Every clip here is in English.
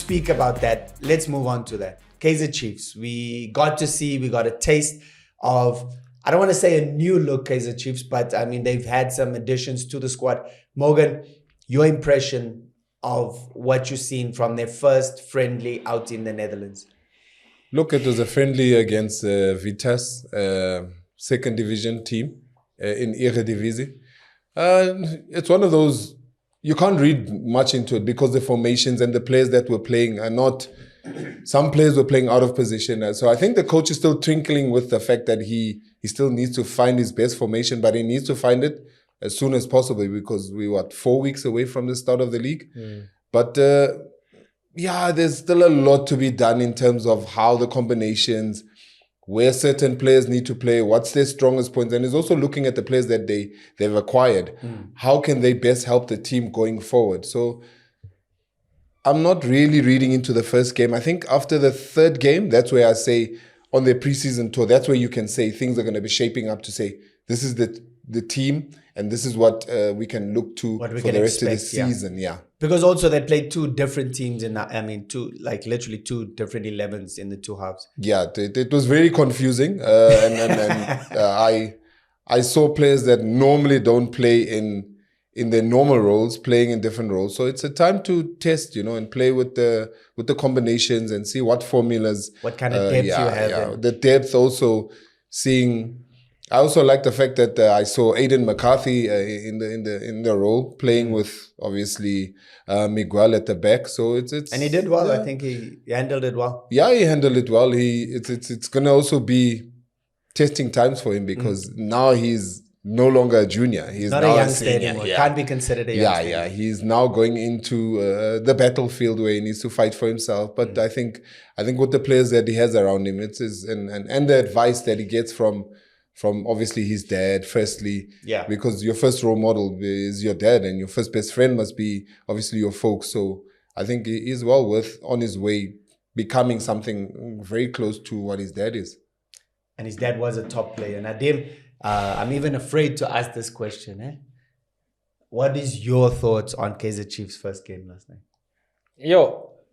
speak about that, let's move on to that. Kaizer Chiefs, we got a taste of, I don't want to say a new look Kaizer Chiefs, but I mean, they've had some additions to the squad. Morgan, your impression of what you've seen from their first friendly out in the Netherlands? Look, it was a friendly against Vitesse, second division team in Eredivisie. It's one of those, you can't read much into it because the formations and the players that were playing are not, some players were playing out of position. So I think the coach is still twinkling with the fact that he still needs to find his best formation, but he needs to find it as soon as possible because we 4 weeks away from the start of the league. But there's still a lot to be done in terms of how the combinations, where certain players need to play, what's their strongest points, and he's also looking at the players that they've acquired. How can they best help the team going forward? So I'm not really reading into the first game. I think after the third game, that's where I say on their preseason tour, that's where you can say things are going to be shaping up to say, this is the team and this is what we can look to for the rest of the season. Yeah. Because also they played two different teams literally two different 11s in the two halves. Yeah, it was very confusing. I saw players that normally don't play in their normal roles, playing in different roles. So it's a time to test, and play with the combinations and see what formulas. What kind of depth you have. Yeah. The depth also seeing. I also like the fact that I saw Aiden McCarthy in the role playing with obviously Miguel at the back. So it's and he did well. I think he handled it well. Yeah, he handled it well. It's gonna also be testing times for him because now he's no longer a junior. He's not now a youngster anymore. Can't be considered a youngster. Yeah. He's now going into the battlefield where he needs to fight for himself. But I think with the players that he has around him, it's and the advice that he gets from obviously his dad, firstly, because your first role model is your dad and your first best friend must be obviously your folks. So I think he is on his way becoming something very close to what his dad is. And his dad was a top player. Nadim, I'm even afraid to ask this question. What is your thoughts on Kaizer Chiefs' first game last night?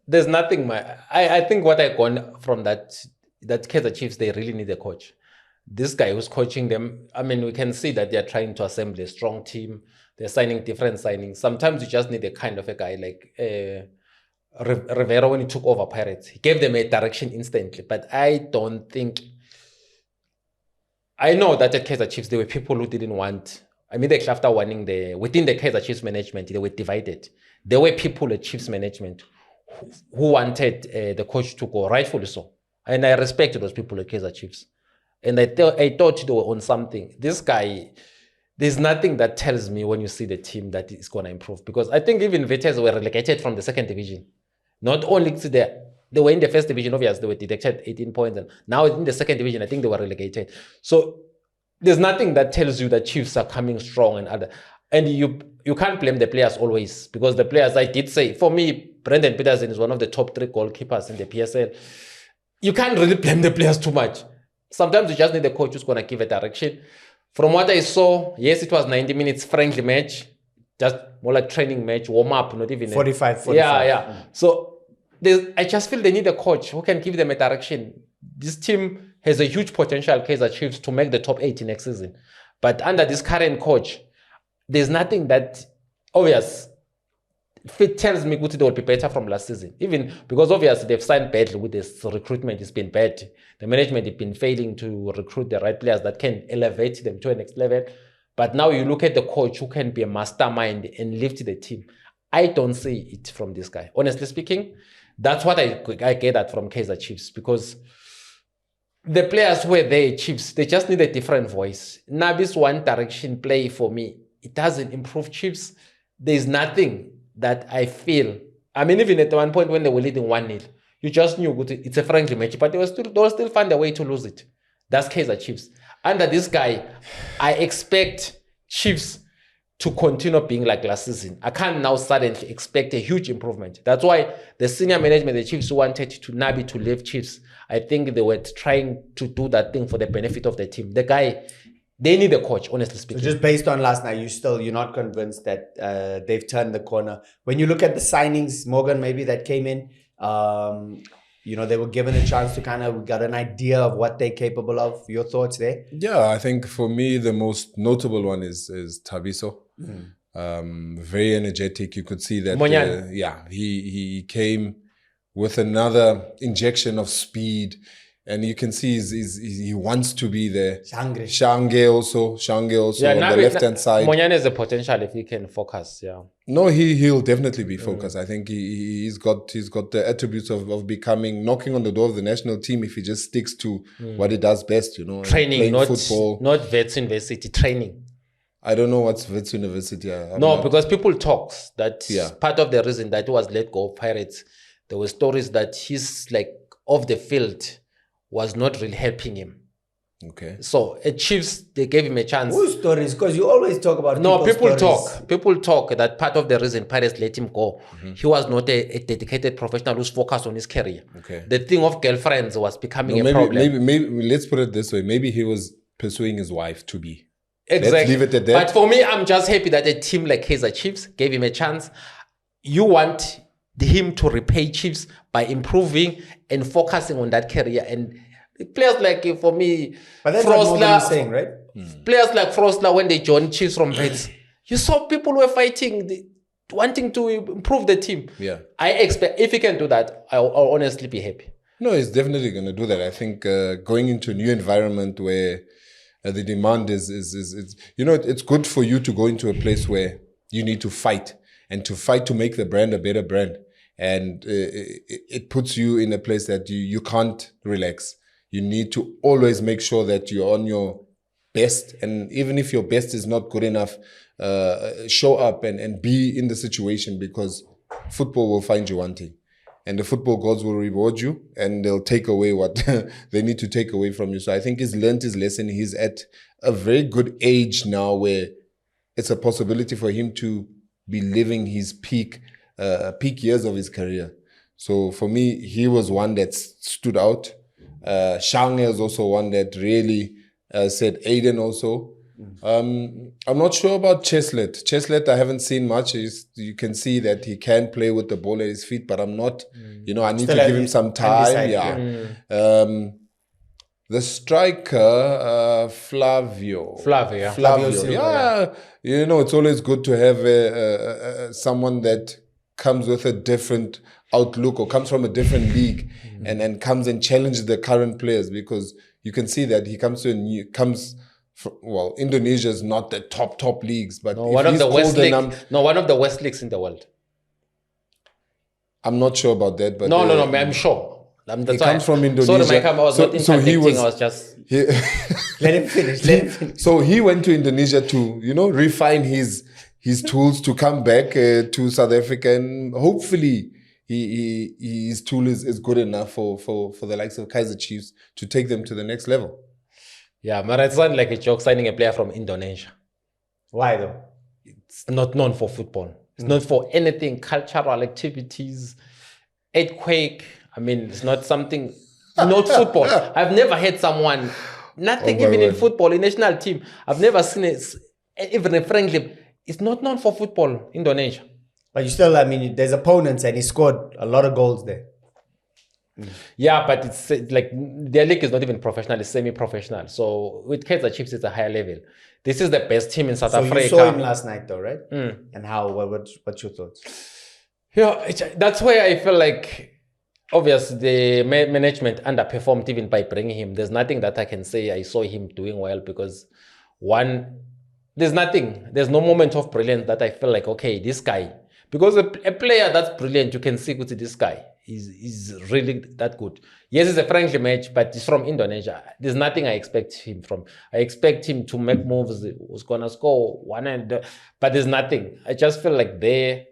There's nothing. I think what I got from that Kaizer Chiefs, they really need a coach. This guy who's coaching them, I mean, we can see that they're trying to assemble a strong team. They're signing different signings. Sometimes you just need a kind of a guy like Rivera when he took over Pirates. He gave them a direction instantly. But I don't think... I know that at Kaizer Chiefs, there were people who didn't want... Immediately after winning, within the Kaizer Chiefs management, they were divided. There were people at Chiefs management who wanted the coach to go, rightfully so. And I respect those people at Kaizer Chiefs. And I thought they were on something. This guy, there's nothing that tells me when you see the team that it's going to improve. Because I think even Vitesse were relegated from the second division. Not only to they were in the first division, obviously, they were deducted 18 points. And now in the second division, I think they were relegated. So there's nothing that tells you that Chiefs are coming strong and you can't blame the players always. Because the players, I did say, for me, Brendan Peterson is one of the top 3 goalkeepers in the PSL. You can't really blame the players too much. Sometimes you just need a coach who's going to give a direction. From what I saw, yes, it was 90 minutes friendly match, just more like training match, warm up, not even 45. Yeah. So I just feel they need a coach who can give them a direction. This team has a huge potential, Kaizer Chiefs, to make the top 8 next season. But under this current coach, there's nothing that obvious. It tells me they will be better from last season. Even because obviously they've signed badly with this recruitment. It's been bad. The management has been failing to recruit the right players that can elevate them to a next level. But now you look at the coach who can be a mastermind and lift the team. I don't see it from this guy. Honestly speaking, that's what I get that from Kaizer Chiefs, because the players who were there, Chiefs, they just need a different voice. Nabi's one direction play for me, it doesn't improve Chiefs. There's nothing that I feel. I mean, even at one point when they were leading 1-0, you just knew it's a friendly match, but they will still find a way to lose it. That's Kaizer Chiefs. Under this guy, I expect Chiefs to continue being like last season. I can't now suddenly expect a huge improvement. That's why the senior management, the Chiefs, wanted Nabi to leave Chiefs. I think they were trying to do that thing for the benefit of the team. The guy, they need a coach, honestly speaking. So just based on last night, you're not convinced that they've turned the corner. When you look at the signings, Morgan, maybe that came in, They were given a chance to kind of get an idea of what they're capable of. Your thoughts there? Yeah, I think for me, the most notable one is Thabiso. Very energetic. You could see that. He came with another injection of speed. And you can see he wants to be there. Shange also on the left-hand side. Monyane has a potential if he can focus, yeah. No, he'll definitely be focused. I think he's got the attributes of becoming, knocking on the door of the national team if he just sticks to what he does best, Training, not football. Not Wits University, training. I don't know what's Wits University. Because people talk that part of the reason that he was let go of Pirates, there were stories that he's like off the field was not really helping him. Okay. So at Chiefs, they gave him a chance. Whose stories? Because you always talk about people talk. People talk that part of the reason Pirates let him go, he was not a dedicated professional who's focused on his career. Okay. The thing of girlfriends was becoming a problem. Maybe let's put it this way. Maybe he was pursuing his wife to be. Exactly. Let's leave it at that. But for me, I'm just happy that a team like Kaizer Chiefs gave him a chance. You want him to repay Chiefs by improving and focusing on that career. And players like, for me, but that's what Morgan is saying, right? Players like Frostler, when they joined Chiefs from Vets, you saw people were fighting, wanting to improve the team. Yeah. I expect, if he can do that, I'll honestly be happy. No, he's definitely going to do that. I think going into a new environment where the demand is it's good for you to go into a place where you need to fight and to fight to make the brand a better brand. And it puts you in a place that you can't relax. You need to always make sure that you're on your best. And even if your best is not good enough, show up and be in the situation, because football will find you wanting. And the football gods will reward you, and they'll take away what they need to take away from you. So I think he's learned his lesson. He's at a very good age now where it's a possibility for him to be living his peak years of his career. So for me, he was one that stood out. Shange is also one that really said. Aiden also. I'm not sure about Chislett. Chislett, I haven't seen much. You can see that he can play with the ball at his feet, but I'm not, I need to give him some time. The striker, Flávio Silva, yeah. It's always good to have someone that comes with a different outlook or comes from a different league and comes and challenges the current players, because you can see that he comes Indonesia is not the top leagues, but one of the worst leagues in the world. I'm not sure about that, but I'm sure. He comes from Indonesia. Sorry, Mike, I was not interdicting. I was just let him finish. So he went to Indonesia to refine his tools to come back to South Africa, and hopefully his tool is good enough for the likes of Kaizer Chiefs to take them to the next level. Yeah, but it's not like a joke signing a player from Indonesia. Why though? It's not known for football. It's not for anything, cultural activities, earthquake. I mean, it's not something, not football. I've never had someone, nothing even in football, in national team. I've never seen it, even a friendly. It's not known for football, Indonesia. But you still, there's opponents and he scored a lot of goals there. Yeah, but it's like their league is not even professional, it's semi-professional. So with Kaizer Chiefs, it's a higher level. This is the best team in South Africa. You saw him last night though, right? And how, what's your thoughts? Yeah, that's where I feel like, obviously, the management underperformed even by bringing him. There's nothing that I can say I saw him doing well, because there's no moment of brilliance that I feel like, okay, this guy, because a player that's brilliant, you can see this guy is really that good. Yes, it's a friendly match, but it's from Indonesia. There's nothing I expect him from. I expect him to make moves. He was going to score one, but there's nothing. I just feel like it's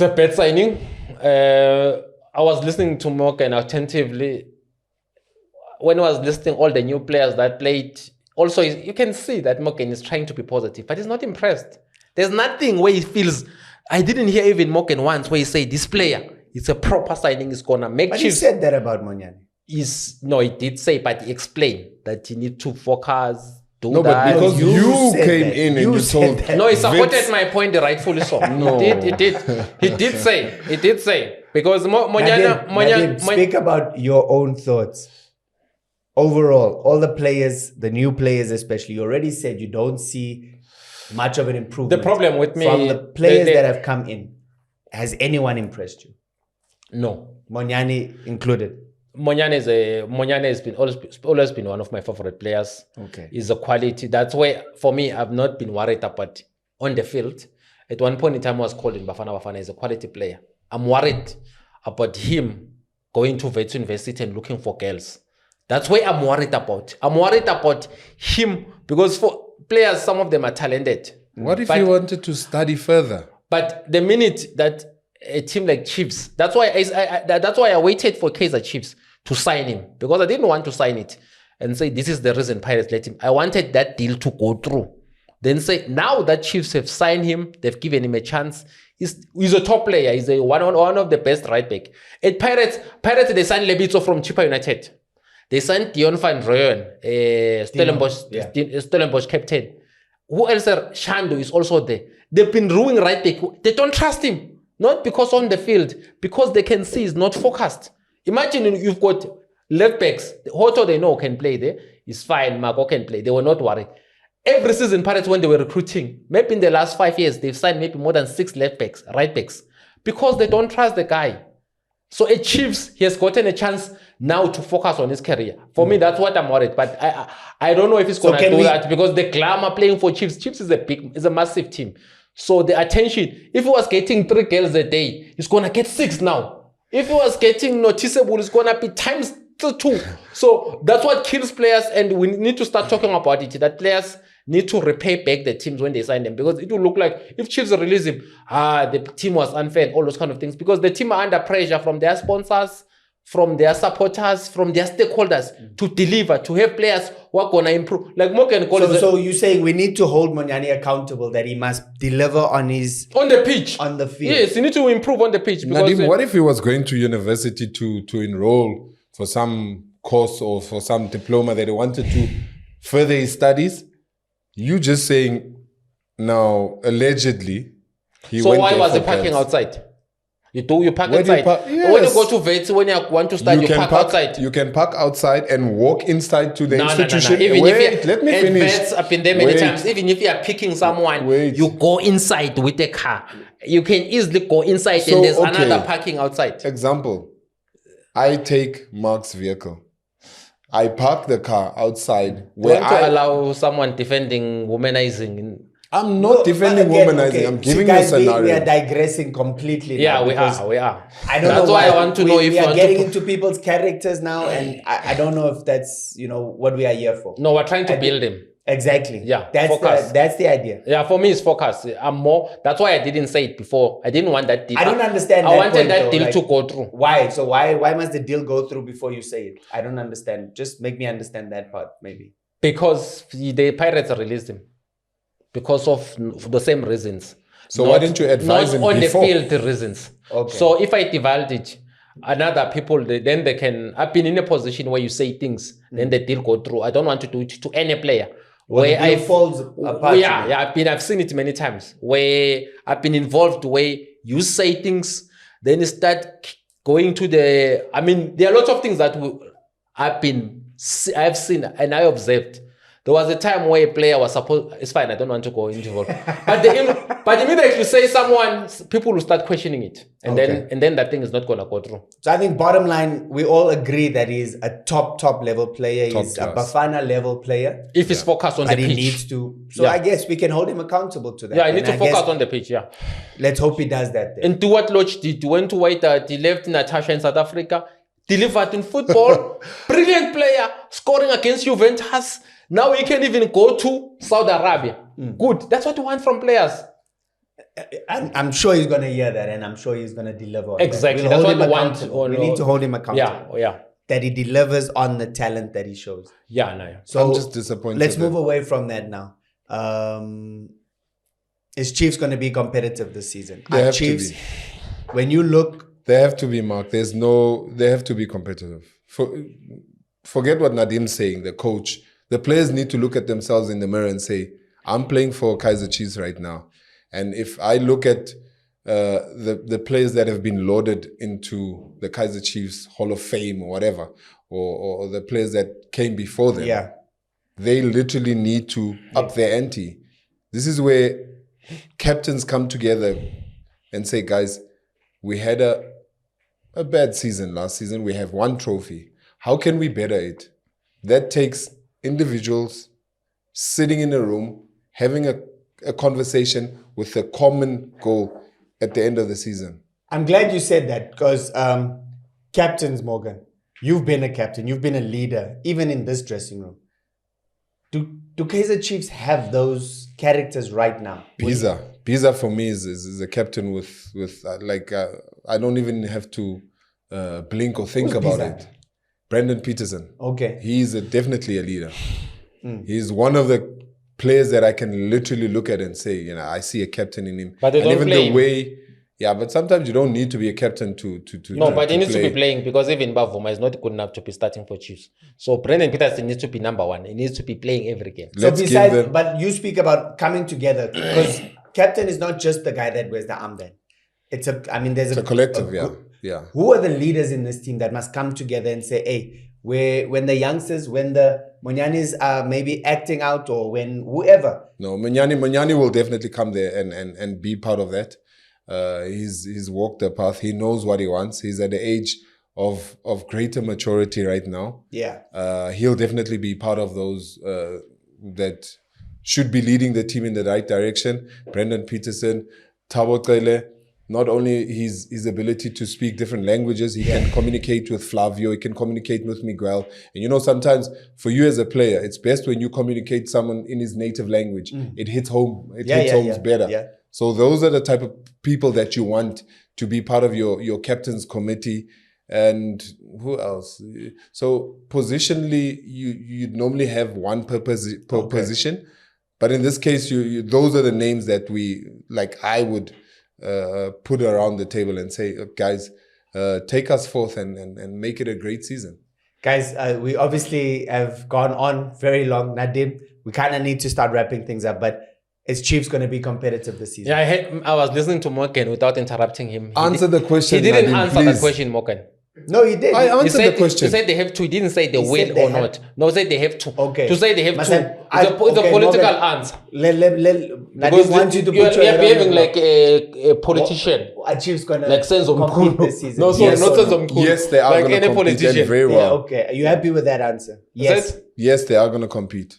a bad signing. I was listening to Morgan attentively. When I was listing all the new players that played, also you can see that Morgan is trying to be positive, but he's not impressed. There's nothing where he feels. I didn't hear even Morgan once where he said this player, it's a proper signing, is gonna make. But he said that about Monyane. No, he did say, but he explained that he need to focus. But because you came in and you told. No, he supported my point rightfully so. No. He did say. Because Nadim, speak about your own thoughts. Overall, all the players, the new players especially, you already said you don't see much of an improvement. The problem with me... From the players that have come in, has anyone impressed you? No. Monyani included? Monyane has been always been one of my favorite players. Okay. He's a quality. That's why, for me, I've not been worried about on the field. At one point in time, I was called in Bafana is a quality player. I'm worried about him going to Wits University and looking for girls. That's why I'm worried about. I'm worried about him because for players, some of them are talented. What if he wanted to study further? But the minute that a team like Chiefs, that's why I waited for Kaizer Chiefs to sign him, because I didn't want to sign it and say this is the reason Pirates let him. I wanted that deal to go through. Then say now that Chiefs have signed him, they've given him a chance. He's a top player. He's one of the best right back. At Pirates they signed Lebitso from Chippa United. They signed Dion van Rooyen, Stellenbosch captain. Who else? Shando is also there. They've been ruining right back. They don't trust him. Not because on the field, because they can see he's not focused. Imagine you've got left backs. Hoto they know can play there. It's fine. Mako can play. They were not worried. Every season, Pirates, when they were recruiting, maybe in the last 5 years, they've signed maybe more than 6 left backs, right backs, because they don't trust the guy. So at Chiefs, he has gotten a chance now to focus on his career. For me, that's what I'm worried. But I don't know if he's going to do that, because the glamour playing for Chiefs is a massive team. So the attention, if he was getting 3 girls a day, he's going to get 6 now. If he was getting noticeable, it's going to be times 2. So that's what kills players, and we need to start talking about it, that players need to repay back the teams when they sign them, because it will look like if Chiefs release him, the team was unfair, all those kind of things, because the team are under pressure from their sponsors, from their supporters, from their stakeholders to deliver, to have players who are going to improve. Like Morgan calls So you're saying we need to hold Monyani accountable, that he must deliver on the pitch, on the field. Yes, you need to improve on the pitch. Nadim, what if he was going to university to enroll for some course or for some diploma that he wanted to further his studies? You just saying now, allegedly, he so went why there was for he parking girls. outside? You park Where do you outside. Yes. When you go to Vets, when you want to start, you park outside. You can park outside and walk inside to the institution. No. Even if let me finish. Vets, I've been there many times. Even if you are picking someone, you go inside with the car. You can easily go inside, and there's another parking outside. Example, I take Mark's vehicle. I park the car outside. Where to allow someone defending womanizing? I'm not defending womanizing. Okay. I'm giving you a scenario. We are digressing completely. Yeah, now we are. I don't that's know why I want to know if we are getting into people's characters now, and I don't know if that's what we are here for. No, we're trying to build him. Exactly. Yeah. That's the idea. Yeah, for me it's focus. I'm more. That's why I didn't say it before. I didn't want that deal. I don't understand. I wanted that deal to go through. Why? So why must the deal go through before you say it? I don't understand. Just make me understand that part, maybe. Because the Pirates released him. Because of the same reasons. So why didn't you advise him before? Not on the field reasons. Okay. So if I divulge it, another people, then they can... I've been in a position where you say things, then the deal go through. I don't want to do it to any player. Where I falls apart. Yeah, I've seen it many times. Where I've been involved, where you say things, then you start going to the... I mean, there are lots of things that I've seen and I observed. There was a time where a player was supposed... It's fine, I don't want to go into it. But the minute you say someone, people will start questioning it. And then that thing is not going to go through. So I think bottom line, we all agree that he's a top level player. He's a Bafana level player. If he's focused on the pitch. But he needs to... So I guess we can hold him accountable to that. Yeah, I need to focus on the pitch, yeah. Let's hope he does that then. And do what Lodge did. Went to wait that he left Natasha in South Africa. Delivered in football. Brilliant player. Scoring against Juventus. Now he can even go to Saudi Arabia. Good. That's what we want from players. I'm sure he's going to hear that, and I'm sure he's going to deliver on exactly. That. That's what we want. We need to hold him accountable. Yeah. That he delivers on the talent that he shows. Yeah, no. So I'm just disappointed. Let's move away from that now. Is Chiefs going to be competitive this season? They have Chiefs, to be. When you look... They have to be, Mark. They have to be competitive. Forget what Nadim's saying, the coach. The players need to look at themselves in the mirror and say, I'm playing for Kaizer Chiefs right now. And if I look at the players that have been loaded into the Kaizer Chiefs Hall of Fame or whatever, or the players that came before them. Yeah. They literally need to up their ante. This is where captains come together and say, guys, we had a bad season last season. We have one trophy. How can we better it? That takes individuals sitting in a room, having a conversation with a common goal at the end of the season. I'm glad you said that because captains, Morgan, you've been a captain, you've been a leader, even in this dressing room. Do Kaizer Chiefs have those characters right now? Pisa for me is a captain with I don't even have to blink or think about it. Brandon Peterson. Okay. He's definitely a leader. He's one of the players that I can literally look at and say, I see a captain in him. But they don't play him. But sometimes you don't need to be a captain to No, but he needs play. to be playing because even Bavuma is not good enough to be starting for Chiefs. So Brandon Peterson needs to be number one. He needs to be playing every game. But you speak about coming together because captain is not just the guy that wears the armband. It's a collective, yeah. Who are the leaders in this team that must come together and say, hey, when the youngsters, when the Monyanis are maybe acting out or when whoever. No, Monyani will definitely come there and be part of that. He's walked the path. He knows what he wants. He's at the age of greater maturity right now. Yeah. He'll definitely be part of those that should be leading the team in the right direction. Brandon Peterson, Thabo Cele, not only his ability to speak different languages, he can communicate with Flavio, he can communicate with Miguel. And sometimes for you as a player, it's best when you communicate someone in his native language. It hits home. It hits homes better. Yeah. So those are the type of people that you want to be part of your captain's committee. And who else? So positionally, you normally have one per position. But in this case, those are the names that I would put around the table and say, guys, take us forth and make it a great season. Guys, we obviously have gone on very long. Nadim, we kind of need to start wrapping things up, but is Chiefs going to be competitive this season? Yeah, I was listening to Morgan without interrupting him. Answer the question. He didn't Nadim, answer please. the question, Morgan. No, he did. I answered the question. He said they have to. He didn't say they will or not. No, he said they have to. Okay. To say they have Masan, to. It's a political answer. Nadim wants you to put your you're head on behaving the like a politician. Are Chiefs going to Like sense of compete Mkulu. this season? No, sorry, Yes not or sense no? of Mkulu. Yes, they are Like going to any compete politician. very Yeah, well. okay. Are you happy with that answer? Yes. Yes, they are going to compete.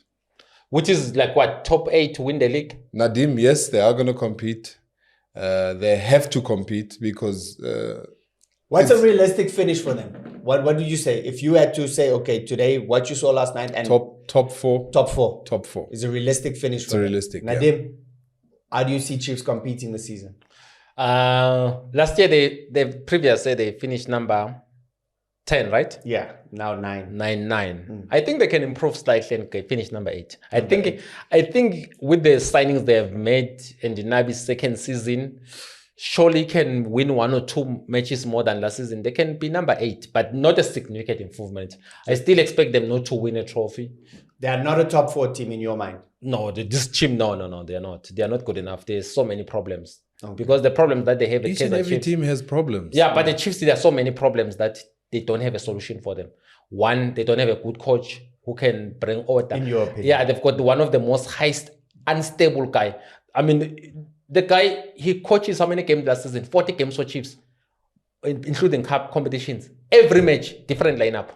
Which is like what, top 8 to win the league? Nadim, yes, they are going to compete. They have to compete because... What's a realistic finish for them? What did you say? If you had to say, okay, today, what you saw last night and top four. Top four. Top four. Is a realistic finish for them. Realistic, Nadim, how do you see Chiefs competing this season? Last year, they previous said they finished number 10, right? Yeah, now 9. 9. I think they can improve slightly and finish number 8. I think with the signings they have made in the Nabi's second season, surely can win 1 or 2 matches more than last season. They can be number 8, but not a significant improvement. I still expect them not to win a trophy. They are not a top 4 team in your mind. No, this team, no, they are not. They are not good enough. There's so many problems. Okay. Because the problems that they have, each and every team has problems. Yeah, but the Chiefs, there are so many problems that they don't have a solution for them. One, they don't have a good coach who can bring order. In your opinion? Yeah, they've got one of the most highest unstable guy. I mean, the guy, he coaches how many games last season? 40 games for Chiefs, including cup competitions. Every match, different lineup.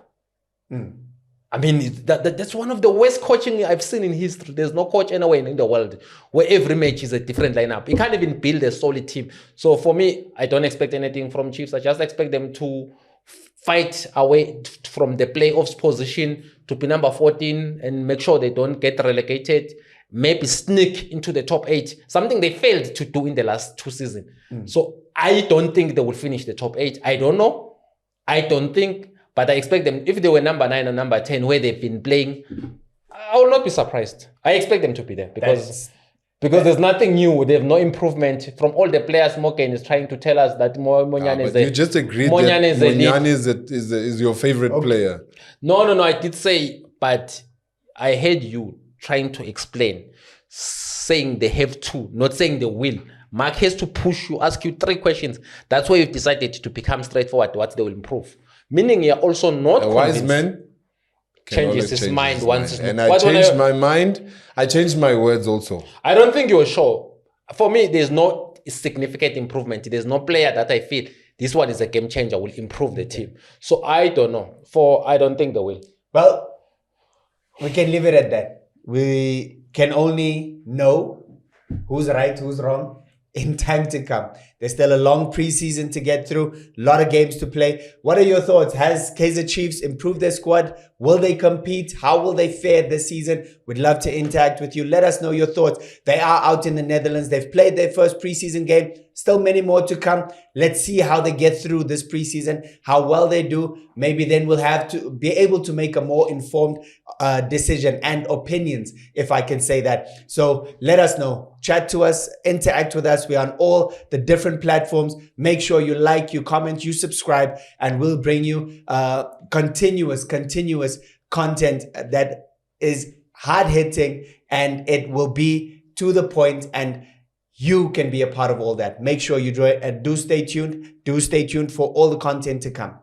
I mean, that's one of the worst coaching I've seen in history. There's no coach anywhere in the world where every match is a different lineup. You can't even build a solid team. So for me, I don't expect anything from Chiefs. I just expect them to fight away from the playoffs position to be number 14 and make sure they don't get relegated. Maybe sneak into the top 8, something they failed to do in the last 2 seasons. So I don't think they will finish the top 8. I don't know. I don't think, but I expect them, if they were number 9 or number 10, where they've been playing, I will not be surprised. I expect them to be there because there's nothing new. They have no improvement from all the players. Morgan is trying to tell us that Monyan is you just agreed that Monyan is your favorite player. No, I did say, but I heard you trying to explain, saying they have to, not saying they will. Mark has to push you, ask you 3 questions. That's why you've decided to become straightforward, what they will improve. Meaning you're also not A wise man changes his mind once. And I changed my mind. I changed my words also. I don't think you're sure. For me, there's no significant improvement. There's no player that I feel this one is a game changer, will improve the team. So I don't know. I don't think they will. Well, we can leave it at that. We can only know who's right, who's wrong in time to come. There's still a long preseason to get through, a lot of games to play. What are your thoughts? Has Kaizer Chiefs improved their squad? Will they compete? How will they fare this season? We'd love to interact with you. Let us know your thoughts. They are out in the Netherlands. They've played their first preseason game. Still many more to come. Let's see how they get through this preseason, how well they do. Maybe then we'll have to be able to make a more informed decision and opinions, if I can say that. So let us know. Chat to us, interact with us. We're on all the different platforms. Make sure you like, you comment, you subscribe, and we'll bring you continuous content that is hard-hitting, and it will be to the point, and you can be a part of all that. Make sure you do stay tuned. Do stay tuned for all the content to come.